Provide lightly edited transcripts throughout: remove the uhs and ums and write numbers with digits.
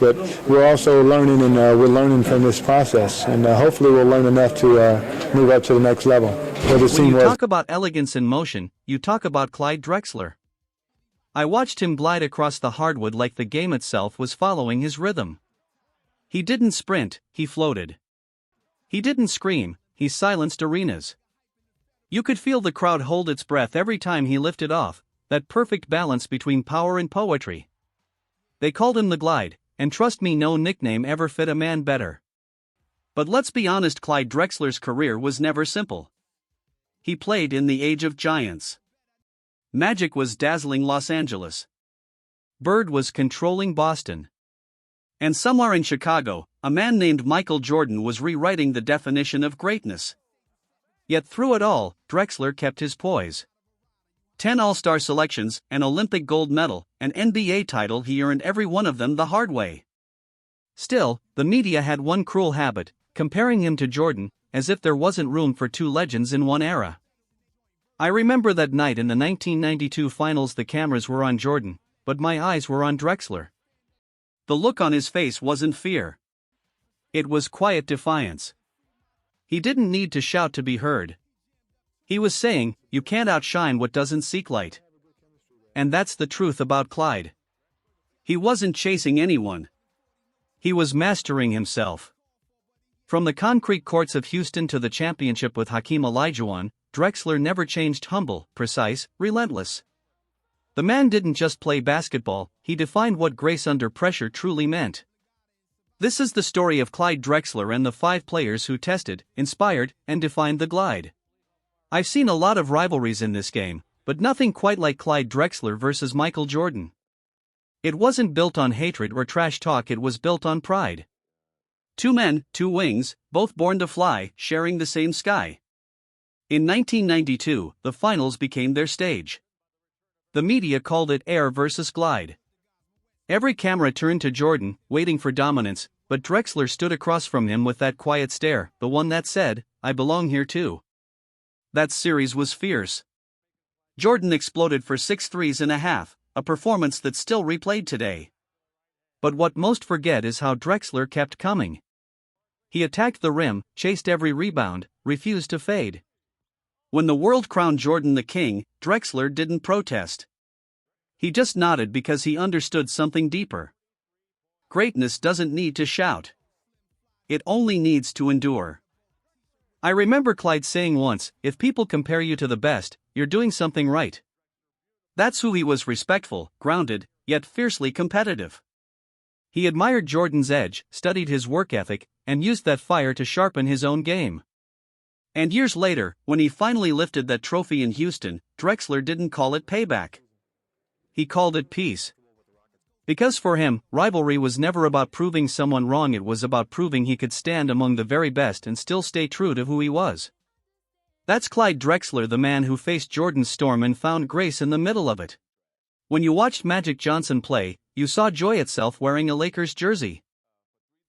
But we're also learning, and we're learning from this process, and hopefully we'll learn enough to move up to the next level. When you talk about elegance in motion, you talk about Clyde Drexler. I watched him glide across the hardwood like the game itself was following his rhythm. He didn't sprint, he floated. He didn't scream, he silenced arenas. You could feel the crowd hold its breath every time he lifted off, that perfect balance between power and poetry. They called him the Glide, and trust me, no nickname ever fit a man better. But let's be honest, Clyde Drexler's career was never simple. He played in the age of giants. Magic was dazzling Los Angeles. Bird was controlling Boston. And somewhere in Chicago, a man named Michael Jordan was rewriting the definition of greatness. Yet through it all, Drexler kept his poise. 10 All-Star selections, an Olympic gold medal, an NBA title, he earned every one of them the hard way. Still, the media had one cruel habit, comparing him to Jordan, as if there wasn't room for two legends in one era. I remember that night in the 1992 finals, the cameras were on Jordan, but my eyes were on Drexler. The look on his face wasn't fear. It was quiet defiance. He didn't need to shout to be heard. He was saying, "You can't outshine what doesn't seek light." And that's the truth about Clyde. He wasn't chasing anyone. He was mastering himself. From the concrete courts of Houston to the championship with Hakeem Olajuwon, Drexler never changed, humble, precise, relentless. The man didn't just play basketball, he defined what grace under pressure truly meant. This is the story of Clyde Drexler and the 5 players who tested, inspired, and defined the Glide. I've seen a lot of rivalries in this game, but nothing quite like Clyde Drexler versus Michael Jordan. It wasn't built on hatred or trash talk, it was built on pride. 2 men, 2 wings, both born to fly, sharing the same sky. In 1992, the finals became their stage. The media called it Air versus Glide. Every camera turned to Jordan, waiting for dominance, but Drexler stood across from him with that quiet stare, the one that said, "I belong here too." That series was fierce. Jordan exploded for 6 threes and a half, a performance that's still replayed today. But what most forget is how Drexler kept coming. He attacked the rim, chased every rebound, refused to fade. When the world crowned Jordan the king, Drexler didn't protest. He just nodded because he understood something deeper. Greatness doesn't need to shout. It only needs to endure. I remember Clyde saying once, "If people compare you to the best, you're doing something right." That's who he was: respectful, grounded, yet fiercely competitive. He admired Jordan's edge, studied his work ethic, and used that fire to sharpen his own game. And years later, when he finally lifted that trophy in Houston, Drexler didn't call it payback. He called it peace. Because for him, rivalry was never about proving someone wrong, it was about proving he could stand among the very best and still stay true to who he was. That's Clyde Drexler, the man who faced Jordan's storm and found grace in the middle of it. When you watched Magic Johnson play, you saw joy itself wearing a Lakers jersey.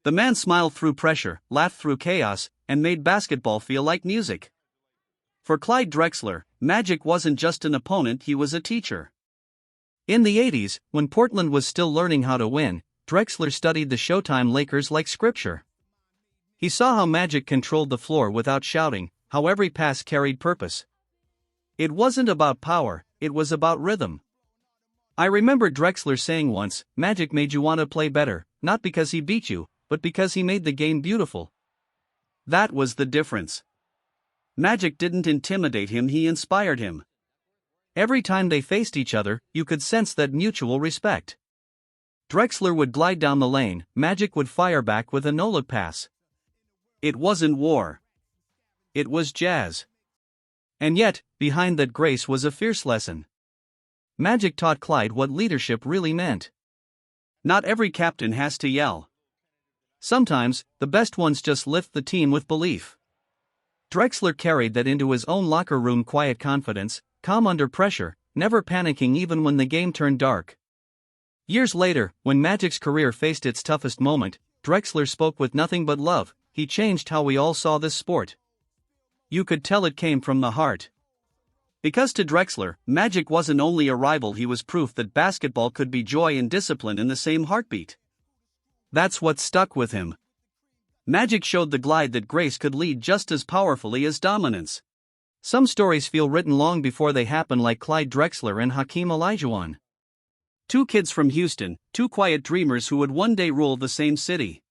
The man smiled through pressure, laughed through chaos, and made basketball feel like music. For Clyde Drexler, Magic wasn't just an opponent, he was a teacher. In the 80s, when Portland was still learning how to win, Drexler studied the Showtime Lakers like scripture. He saw how Magic controlled the floor without shouting, how every pass carried purpose. It wasn't about power, it was about rhythm. I remember Drexler saying once, "Magic made you want to play better, not because he beat you, but because he made the game beautiful." That was the difference. Magic didn't intimidate him, he inspired him. Every time they faced each other, you could sense that mutual respect. Drexler would glide down the lane, Magic would fire back with a no-look pass. It wasn't war. It was jazz. And yet, behind that grace was a fierce lesson. Magic taught Clyde what leadership really meant. Not every captain has to yell. Sometimes, the best ones just lift the team with belief. Drexler carried that into his own locker room: quiet confidence, calm under pressure, never panicking even when the game turned dark. Years later, when Magic's career faced its toughest moment, Drexler spoke with nothing but love. He changed how we all saw this sport. You could tell it came from the heart. Because to Drexler, Magic wasn't only a rival, he was proof that basketball could be joy and discipline in the same heartbeat. That's what stuck with him. Magic showed the glide that grace could lead just as powerfully as dominance. Some stories feel written long before they happen, like Clyde Drexler and Hakeem Olajuwon. Two kids from Houston, two quiet dreamers who would one day rule the same city.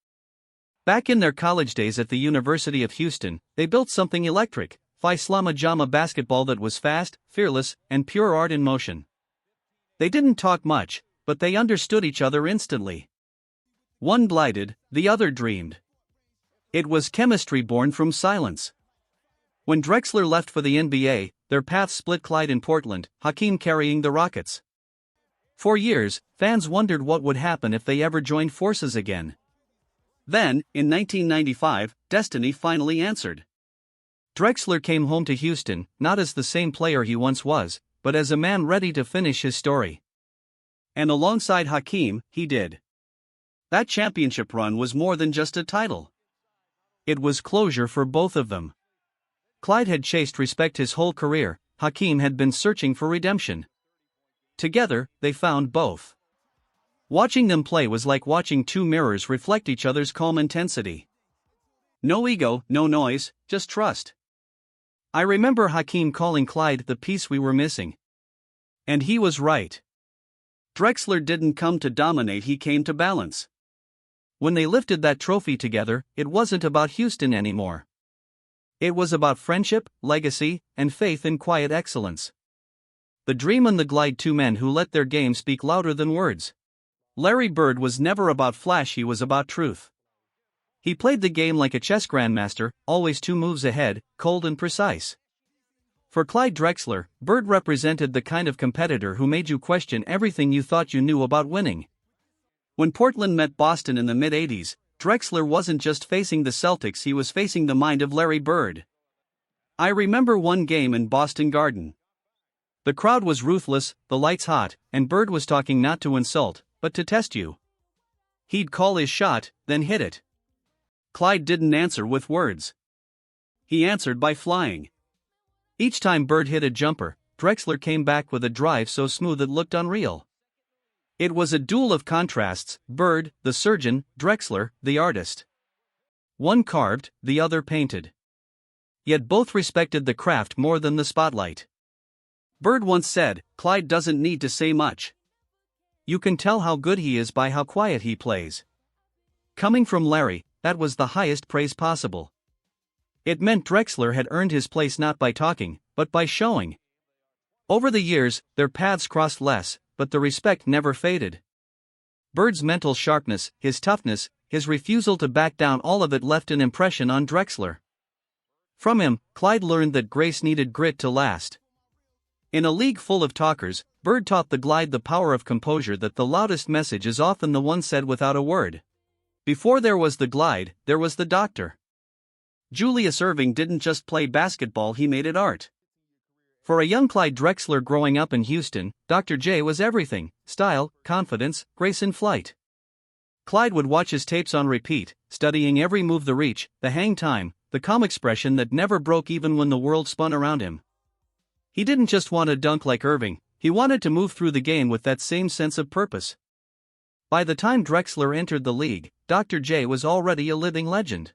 Back in their college days at the University of Houston, they built something electric, Phi Slama Jama basketball that was fast, fearless, and pure art in motion. They didn't talk much, but they understood each other instantly. One glided, the other dreamed. It was chemistry born from silence. When Drexler left for the NBA, their paths split, Clyde in Portland, Hakeem carrying the Rockets. For years, fans wondered what would happen if they ever joined forces again. Then, in 1995, destiny finally answered. Drexler came home to Houston, not as the same player he once was, but as a man ready to finish his story. And alongside Hakeem, he did. That championship run was more than just a title. It was closure for both of them. Clyde had chased respect his whole career, Hakeem had been searching for redemption. Together, they found both. Watching them play was like watching two mirrors reflect each other's calm intensity. No ego, no noise, just trust. I remember Hakeem calling Clyde the piece we were missing. And he was right. Drexler didn't come to dominate, he came to balance. When they lifted that trophy together, it wasn't about Houston anymore. It was about friendship, legacy, and faith in quiet excellence. The dream and the glide, two men who let their game speak louder than words. Larry Bird was never about flash, he was about truth. He played the game like a chess grandmaster, always 2 moves ahead, cold and precise. For Clyde Drexler, Bird represented the kind of competitor who made you question everything you thought you knew about winning. When Portland met Boston in the mid-80s, Drexler wasn't just facing the Celtics, he was facing the mind of Larry Bird. I remember one game in Boston Garden. The crowd was ruthless, the lights hot, and Bird was talking not to insult, but to test you. He'd call his shot, then hit it. Clyde didn't answer with words. He answered by flying. Each time Bird hit a jumper, Drexler came back with a drive so smooth it looked unreal. It was a duel of contrasts, Bird, the surgeon, Drexler, the artist. One carved, the other painted. Yet both respected the craft more than the spotlight. Bird once said, "Clyde doesn't need to say much. You can tell how good he is by how quiet he plays." Coming from Larry, that was the highest praise possible. It meant Drexler had earned his place not by talking, but by showing. Over the years, their paths crossed less, but the respect never faded. Bird's mental sharpness, his toughness, his refusal to back down, all of it left an impression on Drexler. From him, Clyde learned that grace needed grit to last. In a league full of talkers, Bird taught the glide the power of composure, that the loudest message is often the one said without a word. Before there was the glide, there was the doctor. Julius Erving didn't just play basketball, he made it art. For a young Clyde Drexler growing up in Houston, Dr. J was everything: style, confidence, grace in flight. Clyde would watch his tapes on repeat, studying every move, the reach, the hang time, the calm expression that never broke even when the world spun around him. He didn't just want to dunk like Erving, he wanted to move through the game with that same sense of purpose. By the time Drexler entered the league, Dr. J was already a living legend.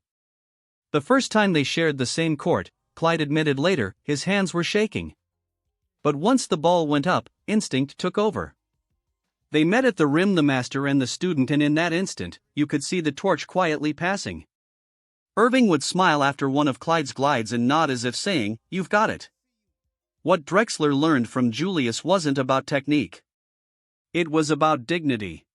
The first time they shared the same court, Clyde admitted later, his hands were shaking. But once the ball went up, instinct took over. They met at the rim, the master and the student, and in that instant, you could see the torch quietly passing. Erving would smile after one of Clyde's glides and nod as if saying, "You've got it." What Drexler learned from Julius wasn't about technique. It was about dignity.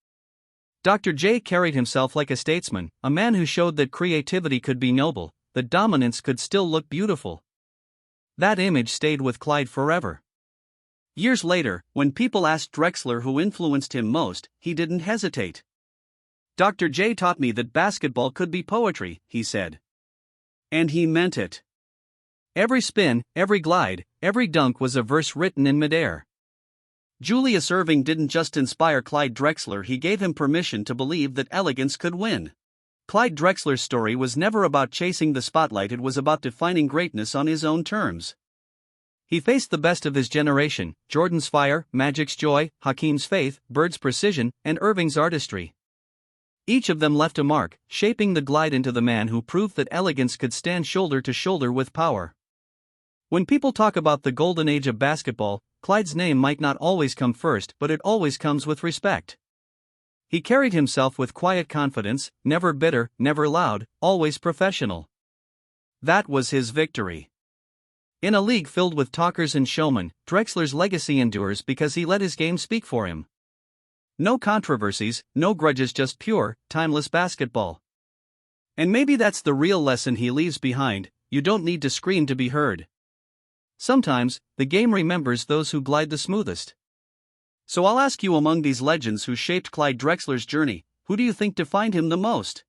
Dr. J carried himself like a statesman, a man who showed that creativity could be noble, that dominance could still look beautiful. That image stayed with Clyde forever. Years later, when people asked Drexler who influenced him most, he didn't hesitate. "Dr. J taught me that basketball could be poetry," he said. And he meant it. Every spin, every glide, every dunk was a verse written in midair. Julius Erving didn't just inspire Clyde Drexler, he gave him permission to believe that elegance could win. Clyde Drexler's story was never about chasing the spotlight, it was about defining greatness on his own terms. He faced the best of his generation: Jordan's fire, Magic's joy, Hakeem's faith, Bird's precision, and Erving's artistry. Each of them left a mark, shaping the glide into the man who proved that elegance could stand shoulder to shoulder with power. When people talk about the golden age of basketball, Clyde's name might not always come first, but it always comes with respect. He carried himself with quiet confidence, never bitter, never loud, always professional. That was his victory. In a league filled with talkers and showmen, Drexler's legacy endures because he let his game speak for him. No controversies, no grudges, just pure, timeless basketball. And maybe that's the real lesson he leaves behind: you don't need to scream to be heard. Sometimes, the game remembers those who glide the smoothest. So I'll ask you, among these legends who shaped Clyde Drexler's journey, who do you think defined him the most?